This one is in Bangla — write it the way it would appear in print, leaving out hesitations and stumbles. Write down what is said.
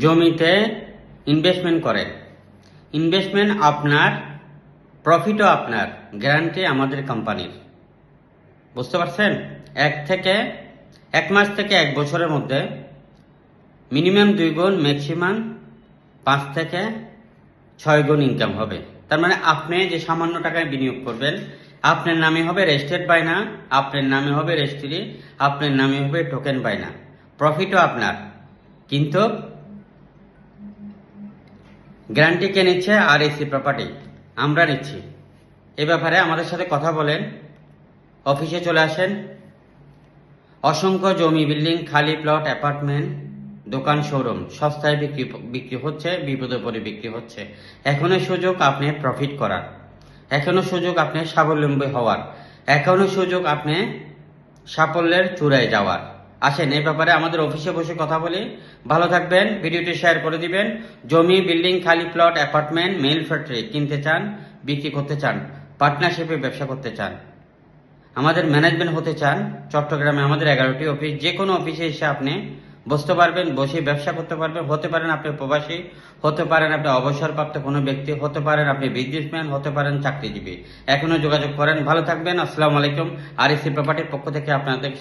জমিতে ইনভেস্টমেন্ট করেন, ইনভেস্টমেন্ট আপনার, প্রফিটও আপনার, গ্যারান্টি আমাদের কোম্পানির। বুঝতে পারছেন? এক মাস থেকে 1 বছরের মধ্যে মিনিমাম 2 গুণ, ম্যাক্সিমাম 5 থেকে 6 গুণ ইনকাম হবে। তার মানে আপনি যে সামান্য টাকায় বিনিয়োগ করবেন, আপনার নামে হবে রেজিস্টার্ড বায়না, আপনার নামে হবে রেজিস্ট্রি, আপনার নামে হবে টোকেন বায়না, প্রফিটও আপনার। কিন্তু গ্যারান্টি কে নিচ্ছে? REC প্রপার্টি, আমরা নিচ্ছি। এ ব্যাপারে আমাদের সাথে কথা বলেন, অফিসে চলে আসেন। অসংখ্য জমি, বিল্ডিং, খালি প্লট, অ্যাপার্টমেন্ট, দোকান, শোরুম সস্তায় বিক্রি হচ্ছে, বিপদে পড়ে বিক্রি হচ্ছে। এখনো সুযোগ আপনি প্রফিট করার, এখনো সুযোগ আপনি স্বাবলম্বী হওয়ার, এখনো সুযোগ আপনি সাফল্যের চূড়ায় যাওয়ার। আসেন এই ব্যাপারে আমাদের অফিসে বসে কথা বলি। ভালো থাকবেন, ভিডিওটি শেয়ার করে দিবেন। জমি, বিল্ডিং, খালি প্লট, অ্যাপার্টমেন্ট, মেল ফ্যাক্টরি কিনতে চান, বিক্রি করতে চান, পার্টনারশিপে ব্যবসা করতে চান, আমাদের ম্যানেজমেন্ট হতে চান, চট্টগ্রামে আমাদের 11টি অফিস। যে কোনো অফিসে এসে আপনি বসতে পারবেন, বসে ব্যবসা করতে পারবেন। হতে পারেন আপনি প্রবাসী, হতে পারেন আপনি অবসরপ্রাপ্ত কোনো ব্যক্তি, হতে পারেন আপনি বিজনেসম্যান, হতে পারেন চাকরিজীবী। এখনো যোগাযোগ করেন। ভালো থাকবেন। আসসালামু আলাইকুম। REC প্রপার্টির পক্ষ থেকে আপনাদের